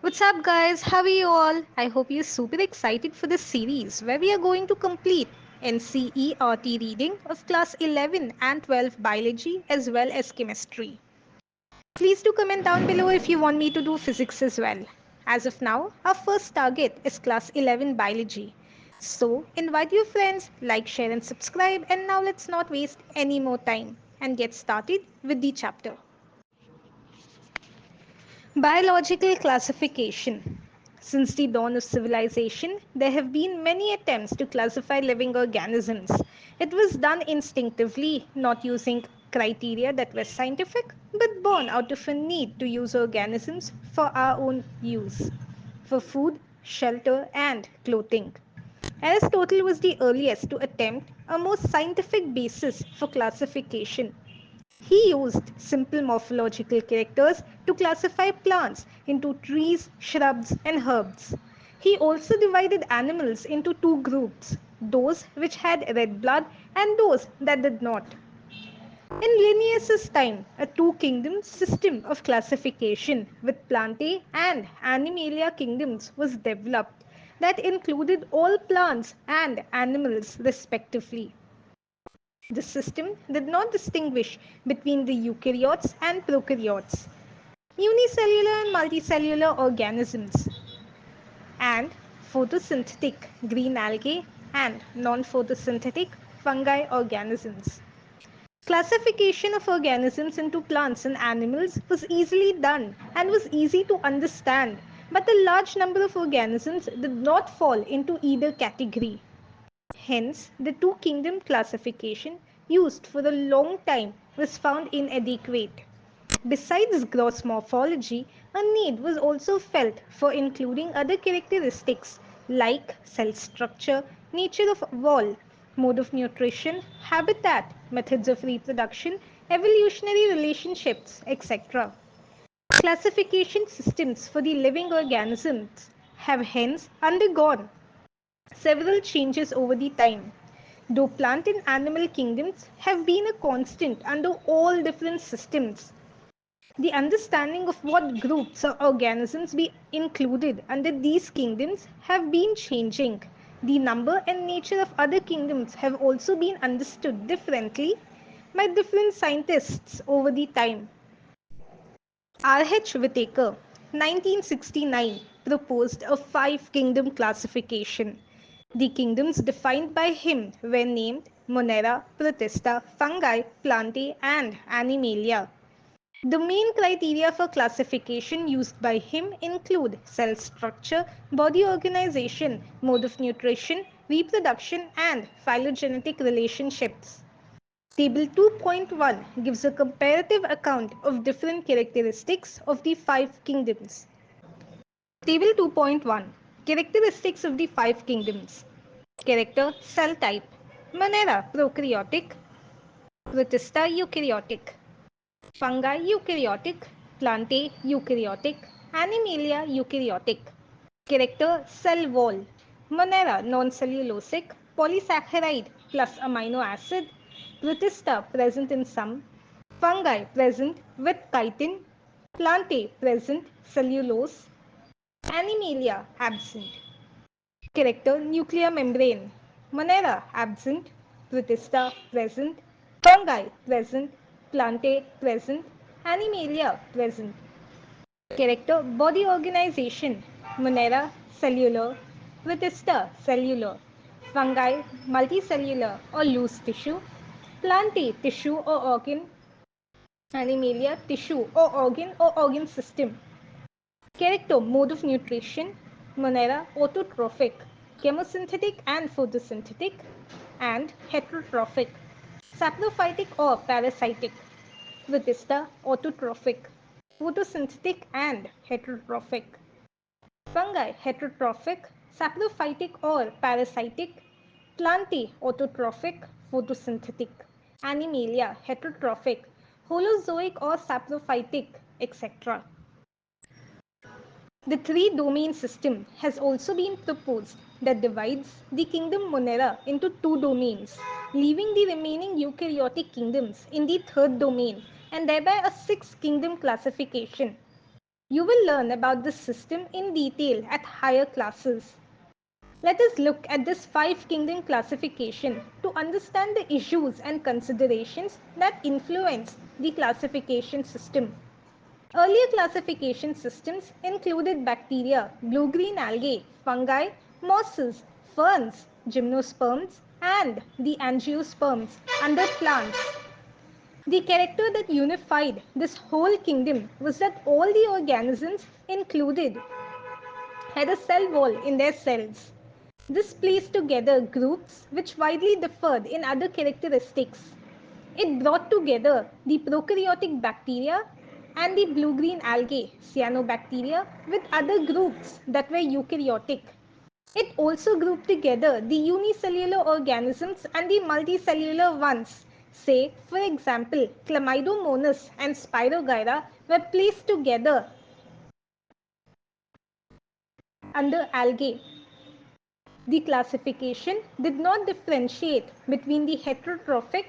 What's up, guys? How are you all? I hope you're super excited for this series where we are going to complete NCERT reading of class 11 and 12 biology as well as chemistry. Please do comment down below if you want me to do physics as well. As of now, our first target is class 11 biology. So, invite your friends, like, share, and subscribe. And now let's not waste any more time and get started with the chapter. Biological classification. Since the dawn of civilization, there have been many attempts to classify living organisms. It was done instinctively, not using criteria that were scientific, but born out of a need to use organisms for our own use, for food, shelter, and clothing. Aristotle was the earliest to attempt a more scientific basis for classification. He used simple morphological characters to classify plants into trees, shrubs, and herbs. He also divided animals into two groups, those which had red blood and those that did not. In Linnaeus's time, a two-kingdom system of classification with Plantae and Animalia kingdoms was developed that included all plants and animals respectively. The system did not distinguish between the eukaryotes and prokaryotes, unicellular and multicellular organisms, and photosynthetic green algae and non-photosynthetic fungi organisms. Classification of organisms into plants and animals was easily done and was easy to understand, but a large number of organisms did not fall into either category. Hence, the two kingdom classification used for a long time was found inadequate. Besides gross morphology, a need was also felt for including other characteristics like cell structure, nature of wall, mode of nutrition, habitat, methods of reproduction, evolutionary relationships, etc. Classification systems for the living organisms have hence undergone several changes over the time. Though plant and animal kingdoms have been a constant under all different systems, the understanding of what groups or organisms be included under these kingdoms have been changing. The number and nature of other kingdoms have also been understood differently by different scientists over the time. R.H. Whittaker, 1969, proposed a five-kingdom classification. The kingdoms defined by him were named Monera, Protista, Fungi, Plantae, and Animalia. The main criteria for classification used by him include cell structure, body organization, mode of nutrition, reproduction, and phylogenetic relationships. Table 2.1 gives a comparative account of different characteristics of the five kingdoms. Table 2.1 Characteristics of the five kingdoms. Character cell type. Monera prokaryotic, Protista eukaryotic, Fungi eukaryotic, Plantae eukaryotic, Animalia eukaryotic. Character cell wall. Monera non-cellulosic, polysaccharide plus amino acid, Protista present in some, fungi present with chitin, Plantae present cellulose, Animalia absent. Character nuclear membrane. Monera absent, Protista present, fungi present, Plantae present, Animalia present. Character body organization. Monera cellular, Protista cellular, fungi multicellular or loose tissue, Plantae tissue or organ, Animalia tissue or organ system. Character mode of nutrition. Monera autotrophic, chemosynthetic and photosynthetic, and heterotrophic, saprophytic or parasitic. Protista autotrophic, photosynthetic and heterotrophic. Fungi heterotrophic, saprophytic or parasitic. Plantae autotrophic, photosynthetic. Animalia heterotrophic, holozoic or saprophytic, etc. The three-domain system has also been proposed that divides the kingdom Monera into two domains, leaving the remaining eukaryotic kingdoms in the third domain and thereby a six-kingdom classification. You will learn about this system in detail at higher classes. Let us look at this five-kingdom classification to understand the issues and considerations that influence the classification system. Earlier classification systems included bacteria, blue-green algae, fungi, mosses, ferns, gymnosperms, and the angiosperms under plants. The character that unified this whole kingdom was that all the organisms included had a cell wall in their cells. This placed together groups which widely differed in other characteristics. It brought together the prokaryotic bacteria and the blue-green algae, cyanobacteria, with other groups that were eukaryotic. It also grouped together the unicellular organisms and the multicellular ones. Say, for example, Chlamydomonas and Spirogyra were placed together under algae. The classification did not differentiate between the heterotrophic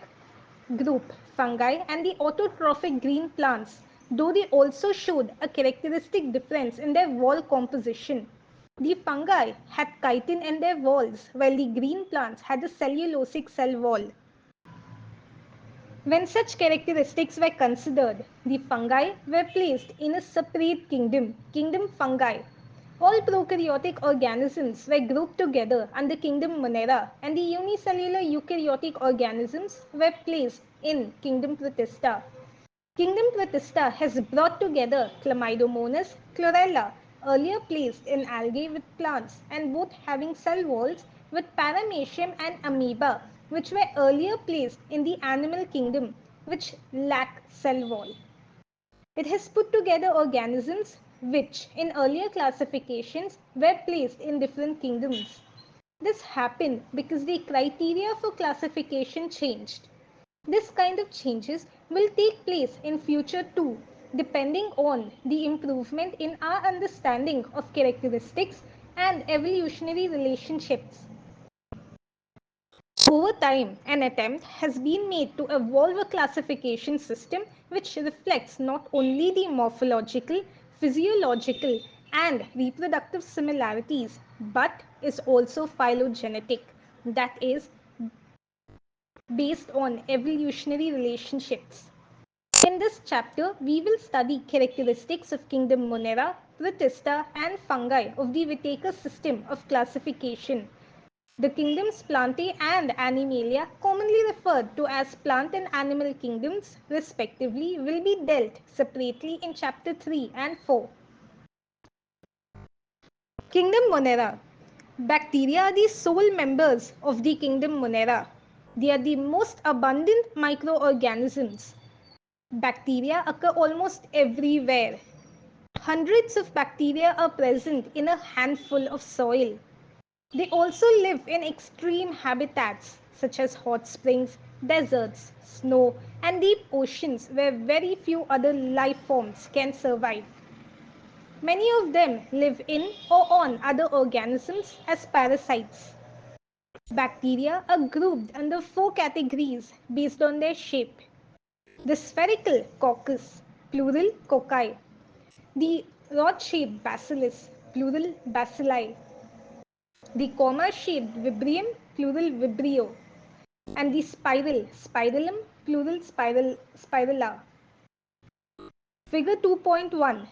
group fungi and the autotrophic green plants, though they also showed a characteristic difference in their wall composition. The fungi had chitin in their walls, while the green plants had a cellulosic cell wall. When such characteristics were considered, the fungi were placed in a separate kingdom, kingdom fungi. All prokaryotic organisms were grouped together under kingdom Monera, and the unicellular eukaryotic organisms were placed in kingdom Protista. Kingdom Protista has brought together Chlamydomonas, chlorella, earlier placed in algae with plants and both having cell walls, with Paramecium and amoeba, which were earlier placed in the animal kingdom, which lack cell wall. It has put together organisms which, in earlier classifications, were placed in different kingdoms. This happened because the criteria for classification changed. This kind of changes will take place in future too, depending on the improvement in our understanding of characteristics and evolutionary relationships. Over time, an attempt has been made to evolve a classification system which reflects not only the morphological, physiological, and reproductive similarities, but is also phylogenetic, that is, based on evolutionary relationships. In this chapter, we will study characteristics of kingdom Monera, Protista, and fungi of the Whittaker system of classification. The kingdoms Plantae and Animalia, commonly referred to as plant and animal kingdoms respectively, will be dealt separately in chapter 3 and 4. Kingdom Monera. Bacteria are the sole members of the kingdom Monera. They are the most abundant microorganisms. Bacteria occur almost everywhere. Hundreds of bacteria are present in a handful of soil. They also live in extreme habitats such as hot springs, deserts, snow, and deep oceans where very few other life forms can survive. Many of them live in or on other organisms as parasites. Bacteria are grouped under four categories based on their shape. The spherical coccus, plural cocci. The rod-shaped bacillus, plural bacilli. The comma-shaped vibrium, plural vibrio. And the spiral, spiralum, plural spirala. Figure 2.1.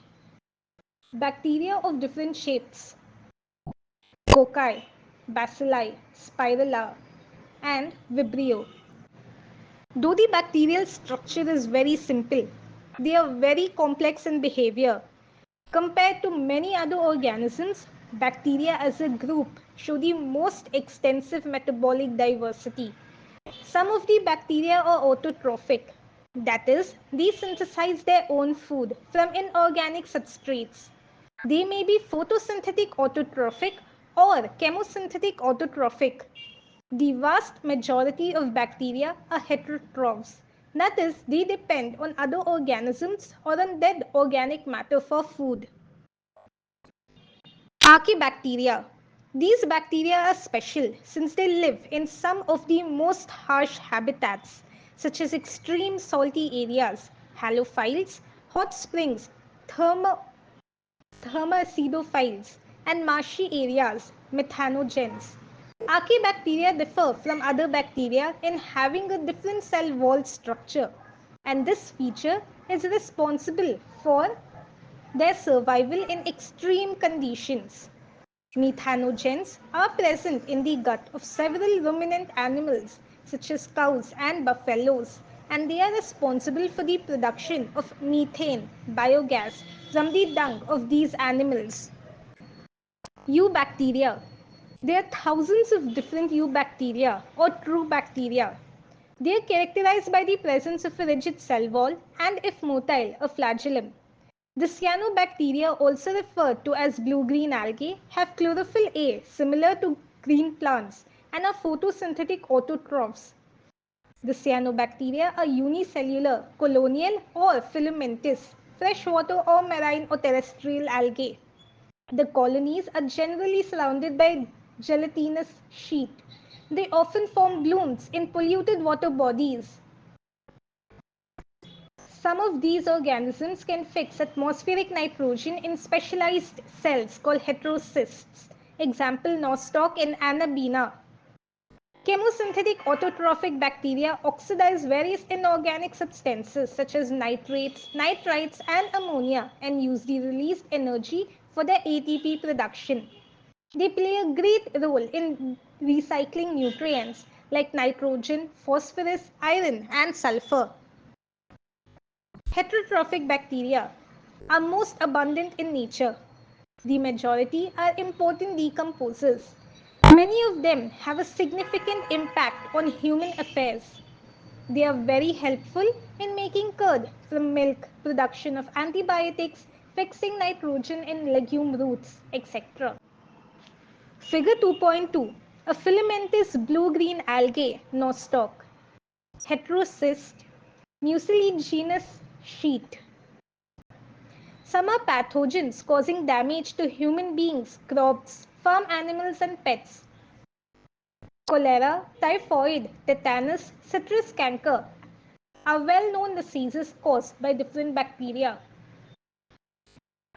Bacteria of different shapes. Cocci, bacilli, spirala, and vibrio. Though the bacterial structure is very simple, they are very complex in behavior. Compared to many other organisms, bacteria as a group show the most extensive metabolic diversity. Some of the bacteria are autotrophic, that is, they synthesize their own food from inorganic substrates. They may be photosynthetic autotrophic or chemosynthetic autotrophic. The vast majority of bacteria are heterotrophs. That is, they depend on other organisms or on dead organic matter for food. Archaebacteria. These bacteria are special since they live in some of the most harsh habitats, such as extreme salty areas, halophiles, hot springs, thermoacidophiles, and marshy areas, methanogens. Archaebacteria differ from other bacteria in having a different cell wall structure, and this feature is responsible for their survival in extreme conditions. Methanogens are present in the gut of several ruminant animals such as cows and buffaloes, and they are responsible for the production of methane, biogas, from the dung of these animals. Eubacteria. There are thousands of different eubacteria or true bacteria. They are characterized by the presence of a rigid cell wall and, if motile, a flagellum. The cyanobacteria, also referred to as blue-green algae, have chlorophyll A similar to green plants and are photosynthetic autotrophs. The cyanobacteria are unicellular, colonial or filamentous, freshwater or marine or terrestrial algae. The colonies are generally surrounded by gelatinous sheet. They often form blooms in polluted water bodies. Some of these organisms can fix atmospheric nitrogen in specialized cells called heterocysts. Example, nostoc and anabina. Chemosynthetic autotrophic bacteria oxidize various inorganic substances such as nitrates, nitrites, and ammonia and use the released energy for their ATP production. They play a great role in recycling nutrients like nitrogen, phosphorus, iron, and sulfur. Heterotrophic bacteria are most abundant in nature. The majority are important decomposers. Many of them have a significant impact on human affairs. They are very helpful in making curd from milk, production of antibiotics, fixing nitrogen in legume roots, etc. Figure 2.2. A filamentous blue-green algae, nostoc. Heterocyst, mucilaginous sheet. Some are pathogens causing damage to human beings, crops, farm animals, and pets. Cholera, typhoid, tetanus, citrus canker are well-known diseases caused by different bacteria.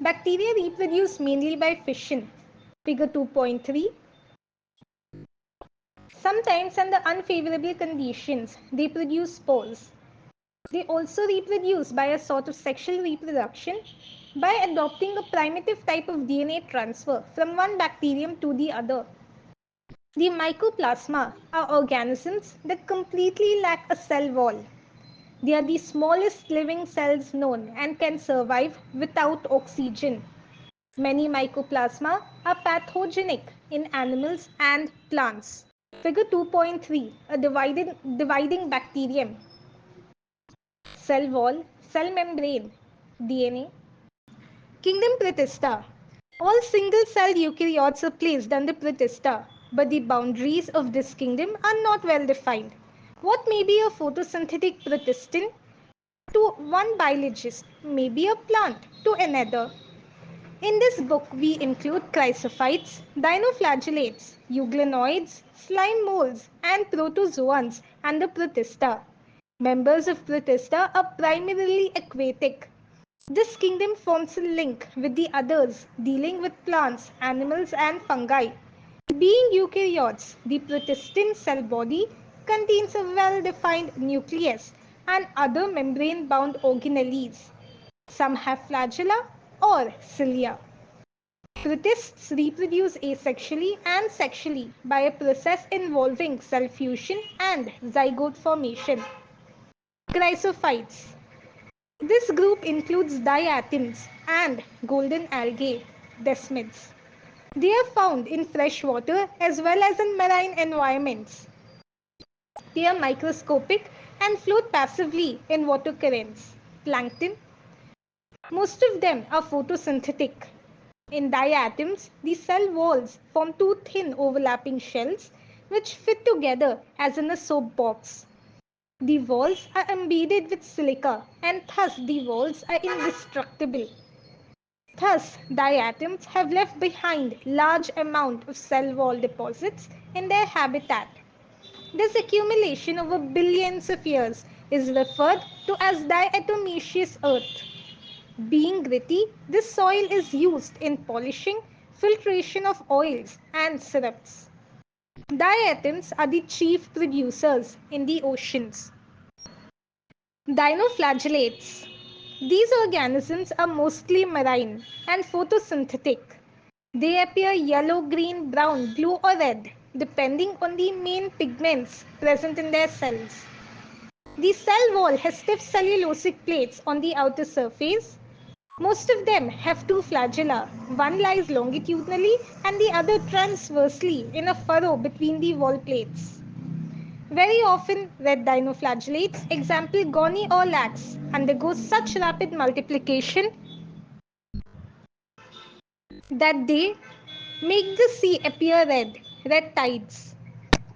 Bacteria reproduce mainly by fission. Figure 2.3. Sometimes under unfavorable conditions, they produce spores. They also reproduce by a sort of sexual reproduction by adopting a primitive type of DNA transfer from one bacterium to the other. The mycoplasma are organisms that completely lack a cell wall. They are the smallest living cells known and can survive without oxygen. Many mycoplasma are pathogenic in animals and plants. Figure 2.3, a dividing bacterium. Cell wall, cell membrane, DNA. Kingdom Protista. All single-celled eukaryotes are placed under Protista, but the boundaries of this kingdom are not well defined. What may be a photosynthetic protist to one biologist may be a plant to another. In this book, we include chrysophytes, dinoflagellates, euglenoids, slime molds, and protozoans under Protista. Members of Protista are primarily aquatic. This kingdom forms a link with the others, dealing with plants, animals, and fungi. Being eukaryotes, the protistine cell body contains a well-defined nucleus and other membrane-bound organelles. Some have flagella or cilia. Protists reproduce asexually and sexually by a process involving cell fusion and zygote formation. Chrysophytes. This group includes diatoms and golden algae, desmids. They are found in fresh water as well as in marine environments. They are microscopic and float passively in water currents. Plankton. Most of them are photosynthetic. In diatoms, the cell walls form two thin overlapping shells which fit together as in a soap box. The walls are embedded with silica and thus the walls are indestructible. Thus, diatoms have left behind large amount of cell wall deposits in their habitat. This accumulation over billions of years is referred to as diatomaceous earth. Being gritty, this soil is used in polishing, filtration of oils, and syrups. Diatoms are the chief producers in the oceans. Dinoflagellates. These organisms are mostly marine and photosynthetic. They appear yellow, green, brown, blue, or red, depending on the main pigments present in their cells. The cell wall has stiff cellulosic plates on the outer surface. Most of them have two flagella. One lies longitudinally and the other transversely in a furrow between the wall plates. Very often, red dinoflagellates, example Goni or lax, undergo such rapid multiplication that they make the sea appear red, red tides.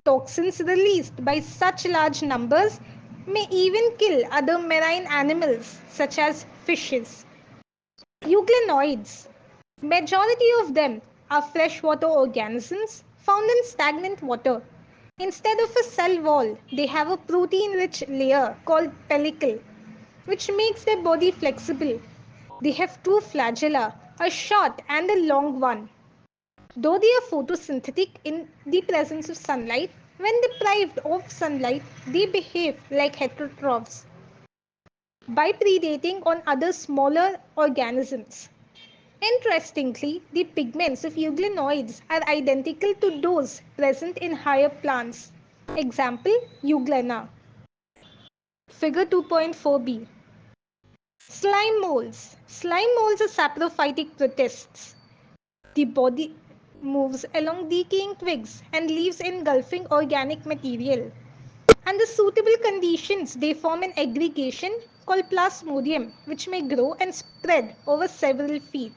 Toxins released by such large numbers may even kill other marine animals such as fishes. Euglenoids. Majority of them are freshwater organisms found in stagnant water. Instead of a cell wall, they have a protein-rich layer called pellicle, which makes their body flexible. They have two flagella, a short and a long one. Though they are photosynthetic in the presence of sunlight, when deprived of sunlight, they behave like heterotrophs by predating on other smaller organisms. Interestingly, the pigments of euglenoids are identical to those present in higher plants. Example, euglena. Figure 2.4b. Slime molds. Slime molds are saprophytic protists. The body moves along decaying twigs and leaves engulfing organic material. Under suitable conditions, they form an aggregation called plasmodium, which may grow and spread over several feet.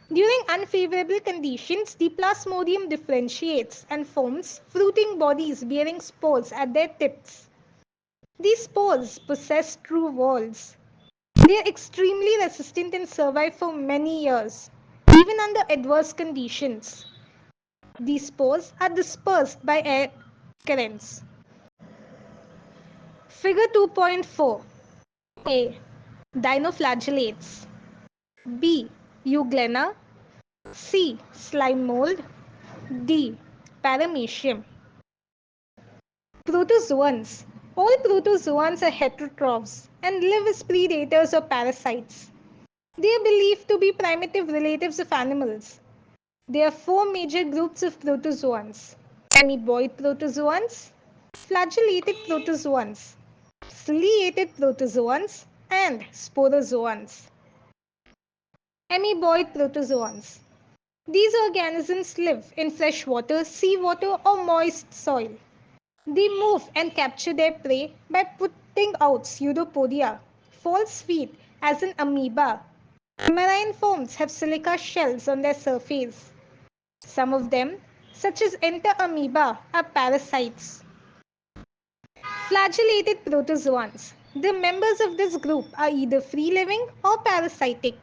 During unfavorable conditions, the plasmodium differentiates and forms fruiting bodies bearing spores at their tips. These spores possess true walls. They are extremely resistant and survive for many years, even under adverse conditions. These spores are dispersed by air currents. Figure 2.4. A. Dinoflagellates. B. Euglena. C. Slime mold. D. Paramecium. Protozoans. All protozoans are heterotrophs and live as predators or parasites. They are believed to be primitive relatives of animals. There are four major groups of protozoans: amoeboid protozoans, flagellated protozoans, ciliated protozoans, and sporozoans. Amoeboid protozoans. These organisms live in freshwater, seawater, or moist soil. They move and capture their prey by putting out pseudopodia, false feet, as in amoeba. Marine forms have silica shells on their surface. Some of them, such as enter-amoeba, are parasites. Flagellated protozoans. The members of this group are either free-living or parasitic.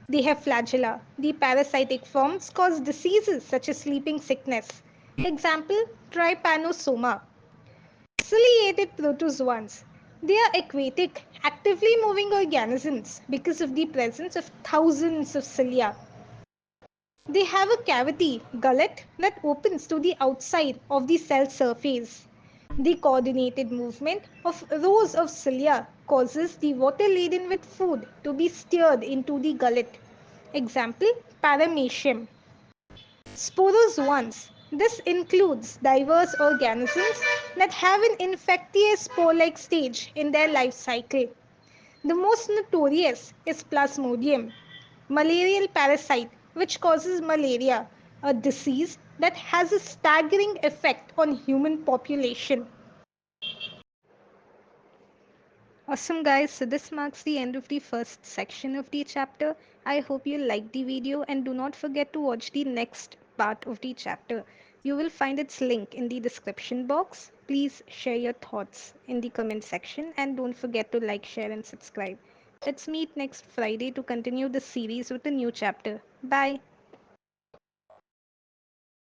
They have flagella. The parasitic forms cause diseases such as sleeping sickness. Example, trypanosoma. Ciliated protozoans. They are aquatic, actively moving organisms because of the presence of thousands of cilia. They have a cavity, gullet, that opens to the outside of the cell surface. The coordinated movement of rows of cilia causes the water laden with food to be steered into the gullet. Example, paramecium. Sporozoans. This includes diverse organisms that have an infectious spore-like stage in their life cycle. The most notorious is Plasmodium, malarial parasite which causes malaria, a disease that has a staggering effect on human population. Awesome guys, so this marks the end of the first section of the chapter. I hope you liked the video and do not forget to watch the next part of the chapter. You will find its link in the description box. Please share your thoughts in the comment section and don't forget to like, share and subscribe. Let's meet next Friday to continue the series with a new chapter. Bye.